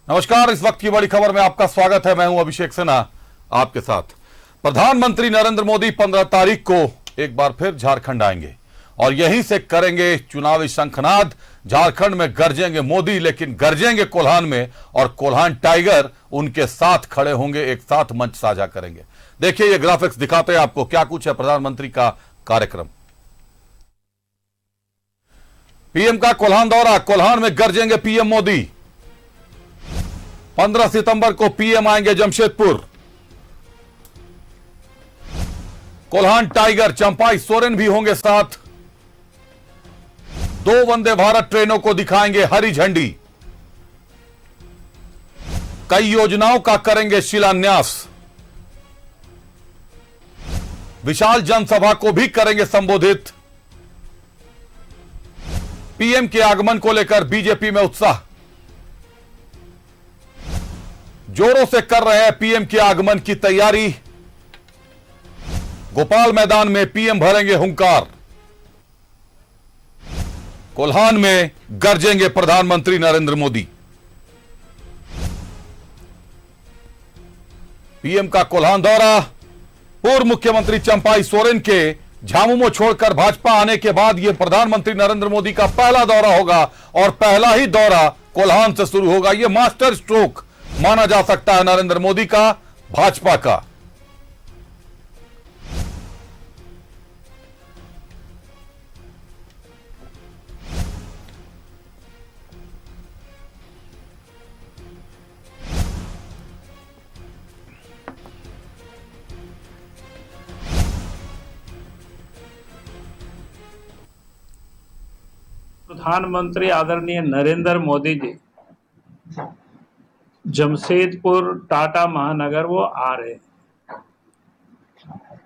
नमस्कार। इस वक्त की बड़ी खबर में आपका स्वागत है। मैं हूं अभिषेक सिन्हा आपके साथ। प्रधानमंत्री नरेंद्र मोदी 15 तारीख को एक बार फिर झारखंड आएंगे और यहीं से करेंगे चुनावी शंखनाद। झारखंड में गरजेंगे मोदी, लेकिन गरजेंगे कोल्हान में, और कोल्हान टाइगर उनके साथ खड़े होंगे, एक साथ मंच साझा करेंगे। देखिए ये ग्राफिक्स दिखाते हैं आपको क्या कुछ है प्रधानमंत्री का कार्यक्रम। पीएम का कोल्हान दौरा, कोल्हान में गरजेंगे पीएम मोदी। 15 सितंबर को पीएम आएंगे जमशेदपुर। कोल्हान टाइगर चंपाई सोरेन भी होंगे साथ। 2 वंदे भारत ट्रेनों को दिखाएंगे हरी झंडी। कई योजनाओं का करेंगे शिलान्यास। विशाल जनसभा को भी करेंगे संबोधित। पीएम के आगमन को लेकर बीजेपी में उत्साह। जोरों से कर रहे हैं पीएम के आगमन की तैयारी। गोपाल मैदान में पीएम भरेंगे हुंकार। कोल्हान में गरजेंगे प्रधानमंत्री नरेंद्र मोदी। पीएम का कोल्हान दौरा। पूर्व मुख्यमंत्री चंपाई सोरेन के झामुमो छोड़कर भाजपा आने के बाद यह प्रधानमंत्री नरेंद्र मोदी का पहला दौरा होगा और पहला ही दौरा कोल्हान से शुरू होगा। यह मास्टर स्ट्रोक माना जा सकता है नरेंद्र मोदी का, भाजपा का। प्रधानमंत्री आदरणीय नरेंद्र मोदी जी जमशेदपुर टाटा महानगर वो आ रहे हैं।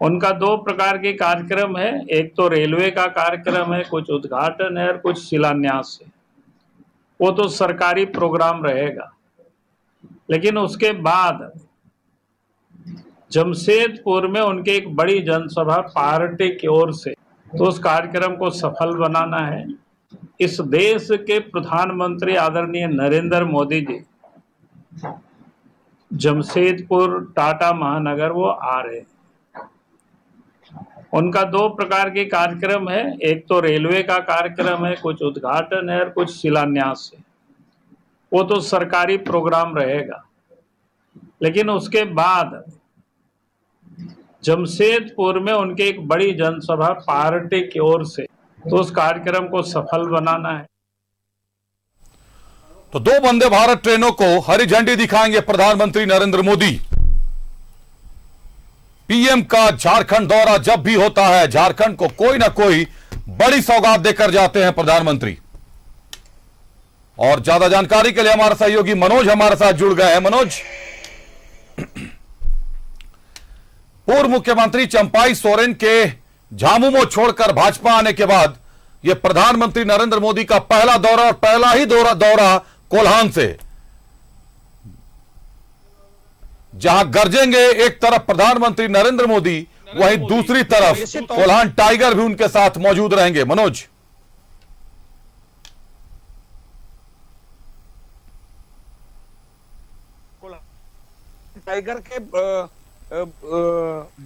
उनका 2 प्रकार के कार्यक्रम है। एक तो रेलवे का कार्यक्रम है, कुछ उद्घाटन है और कुछ शिलान्यास है। वो तो सरकारी प्रोग्राम रहेगा, लेकिन उसके बाद जमशेदपुर में उनके एक बड़ी जनसभा पार्टी की ओर से, तो उस कार्यक्रम को सफल बनाना है। इस देश के प्रधानमंत्री आदरणीय नरेंद्र मोदी जी जमशेदपुर टाटा महानगर वो आ रहे हैं। उनका 2 प्रकार के कार्यक्रम है। एक तो रेलवे का कार्यक्रम है, कुछ उद्घाटन है और कुछ शिलान्यास है। वो तो सरकारी प्रोग्राम रहेगा, लेकिन उसके बाद जमशेदपुर में उनके एक बड़ी जनसभा पार्टी की ओर से, तो उस कार्यक्रम को सफल बनाना है। तो 2 वंदे भारत ट्रेनों को हरी झंडी दिखाएंगे प्रधानमंत्री नरेंद्र मोदी। पीएम का झारखंड दौरा जब भी होता है, झारखंड को कोई ना कोई बड़ी सौगात देकर जाते हैं प्रधानमंत्री। और ज्यादा जानकारी के लिए हमारे सहयोगी मनोज हमारे साथ जुड़ गए हैं। मनोज, पूर्व मुख्यमंत्री चंपाई सोरेन के झामुमो छोड़कर भाजपा आने के बाद यह प्रधानमंत्री नरेंद्र मोदी का पहला दौरा और पहला ही दौरा कोल्हान से, जहां गरजेंगे एक तरफ प्रधानमंत्री नरेंद्र मोदी, वहीं दूसरी तरफ कोल्हान टाइगर भी उनके साथ मौजूद रहेंगे। मनोज, टाइगर के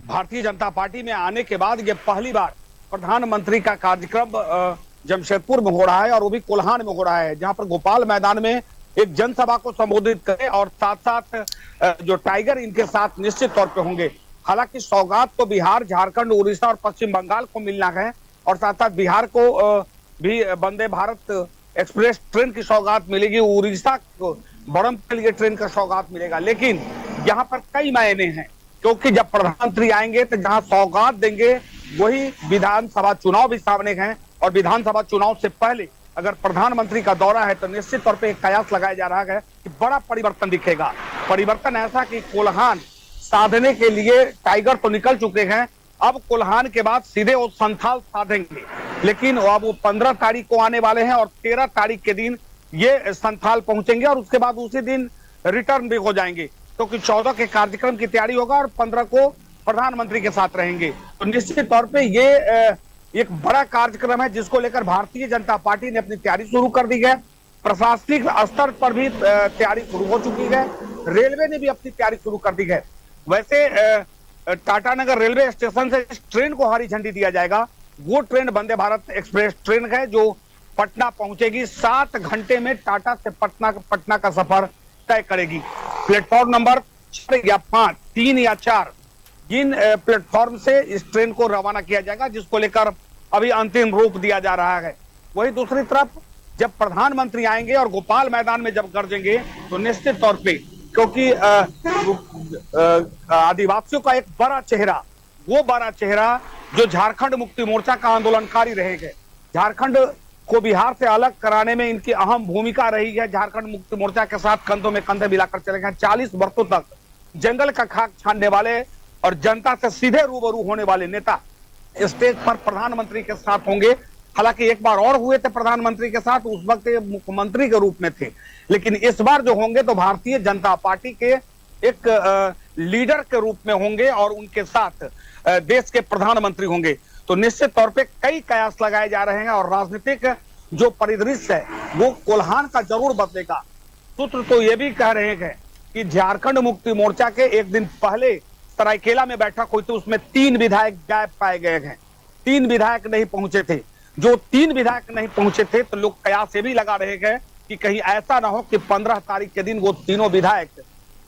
भारतीय जनता पार्टी में आने के बाद ये पहली बार प्रधानमंत्री का कार्यक्रम जमशेदपुर में हो रहा है, और वो भी कोल्हान में हो रहा है, जहां पर गोपाल मैदान में एक जनसभा को संबोधित करें और साथ साथ जो टाइगर इनके साथ निश्चित तौर पे होंगे। हालांकि सौगात तो बिहार, झारखंड, उड़ीसा और पश्चिम बंगाल को मिलना है, और साथ साथ बिहार को भी वंदे भारत एक्सप्रेस ट्रेन की सौगात मिलेगी, उड़ीसा को बड़म के लिए ट्रेन का सौगात मिलेगा। लेकिन यहाँ पर कई मायने हैं, क्योंकि जब प्रधानमंत्री आएंगे तो जहां सौगात देंगे वही विधानसभा चुनाव भी सामने हैं, और विधानसभा चुनाव से पहले अगर प्रधानमंत्री का दौरा है तो निश्चित तौर पे एक कयास लगाया जा रहा है कि बड़ा परिवर्तन दिखेगा। परिवर्तन ऐसा कि कोल्हान साधने के लिए टाइगर तो निकल चुके हैं, अब कोल्हान के बाद सीधे वो संथाल साधेंगे। लेकिन अब वो 15 तारीख को आने वाले हैं और 13 तारीख के दिन ये संथाल पहुंचेंगे, और उसके बाद उसी दिन रिटर्न भी हो जाएंगे, क्योंकि 14 के कार्यक्रम की तैयारी होगा और 15 को प्रधानमंत्री के साथ रहेंगे। तो निश्चित तौर पे ये एक बड़ा कार्यक्रम है, जिसको लेकर भारतीय जनता पार्टी ने अपनी तैयारी शुरू कर दी है। प्रशासनिक स्तर पर भी तैयारी शुरू हो चुकी है। रेलवे ने भी अपनी तैयारी शुरू कर दी है। वैसे टाटा नगर रेलवे स्टेशन से इस ट्रेन को हरी झंडी दिया जाएगा। वो train Vande Bharat express train है जो पटना पहुंचेगी। 7 घंटे में टाटा से पटना का सफर तय करेगी। प्लेटफॉर्म नंबर 4 या 5, 3 या 4 जिन प्लेटफॉर्म से इस ट्रेन को रवाना किया जाएगा, जिसको लेकर अभी अंतिम रूप दिया जा रहा है। वही दूसरी तरफ जब प्रधानमंत्री आएंगे और गोपाल मैदान में जब गरजेंगे तो निश्चित तौर पे, क्योंकि आदिवासियों का एक बड़ा चेहरा, वो बड़ा चेहरा जो झारखंड मुक्ति मोर्चा का आंदोलनकारी रहेंगे, झारखंड को बिहार से अलग कराने में इनकी अहम भूमिका रही है। झारखंड मुक्ति मोर्चा के साथ कंधों में कंधे मिलाकर चले गए। 40 वर्षों तक जंगल का खाक छानने वाले और जनता से सीधे रूबरू होने वाले नेता स्टेज पर प्रधानमंत्री के साथ होंगे। हालांकि एक बार और हुए थे प्रधानमंत्री के साथ, उस वक्त ये मुख्यमंत्री के रूप में थे, लेकिन इस बार जो होंगे तो भारतीय जनता पार्टी के एक लीडर के रूप में होंगे और उनके साथ देश के प्रधानमंत्री होंगे। तो निश्चित तौर पे कई कयास लगाए जा रहे हैं और राजनीतिक जो परिदृश्य है वो कोल्हान का जरूर बदलेगा। सूत्र तो ये भी कह रहे हैं कि झारखंड मुक्ति मोर्चा के एक दिन पहले सरायकेला में बैठक हुई थी, उसमें 3 विधायक गायब पाए गए हैं। 3 विधायक नहीं पहुंचे थे। जो 3 विधायक नहीं पहुंचे थे तो लोग कयास ये भी लगा रहे हैं कि कहीं ऐसा ना हो कि 15 तारीख के दिन वो तीनों विधायक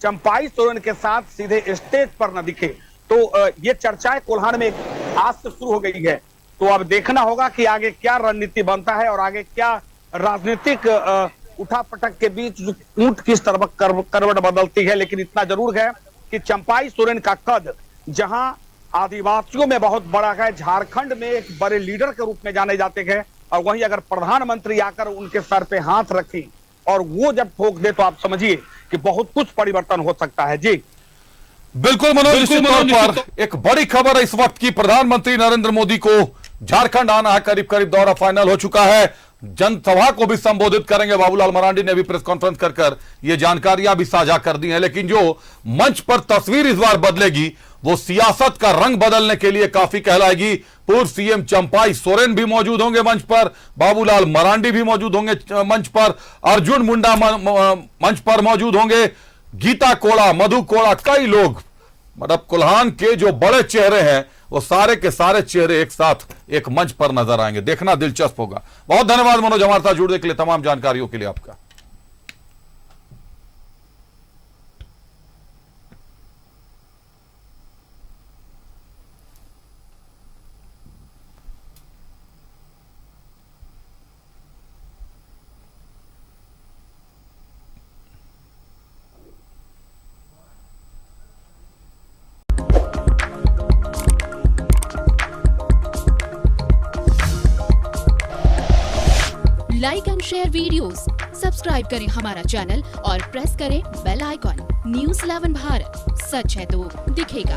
चंपाई सोरेन के साथ सीधे स्टेज पर न दिखे। तो ये चर्चाएं कोल्हान में आज से शुरू हो गई है। तो अब देखना होगा कि आगे क्या रणनीति बनता है और आगे क्या राजनीतिक उठापटक के बीच ऊंट किस तरह करवट बदलती है। लेकिन इतना जरूर है कि चंपाई सोरेन का कद जहां आदिवासियों में बहुत बड़ा है, झारखंड में एक बड़े लीडर के रूप में जाने जाते हैं, और वहीं अगर प्रधानमंत्री आकर उनके सर पे हाथ रखें और वो जब ठोक दे तो आप समझिए कि बहुत कुछ परिवर्तन हो सकता है। जी बिल्कुल मनोज, निश्चित तौर पर एक बड़ी खबर है इस वक्त की, प्रधानमंत्री नरेंद्र मोदी को झारखंड आना है। करीब करीब दौरा फाइनल हो चुका है। जनसभा को भी संबोधित करेंगे। बाबूलाल मरांडी ने भी प्रेस कॉन्फ्रेंस कर ये जानकारियां भी साझा कर दी हैं। लेकिन जो मंच पर तस्वीर इस बार बदलेगी वो सियासत का रंग बदलने के लिए काफी कहलाएगी। पूर्व सीएम चंपाई सोरेन भी मौजूद होंगे मंच पर, बाबूलाल मरांडी भी मौजूद होंगे मंच पर, अर्जुन मुंडा मंच पर मौजूद होंगे, गीता कोड़ा, मधु कोड़ा, कई लोग, मतलब कोल्हान के जो बड़े चेहरे हैं वो सारे के सारे चेहरे एक साथ एक मंच पर नजर आएंगे। देखना दिलचस्प होगा। बहुत धन्यवाद मनोज हमारे साथ जुड़ने के लिए, तमाम जानकारियों के लिए आपका। Like and share videos, subscribe करें हमारा चैनल और प्रेस करें बेल आइकॉन। न्यूज़ 11 भारत, सच है तो दिखेगा।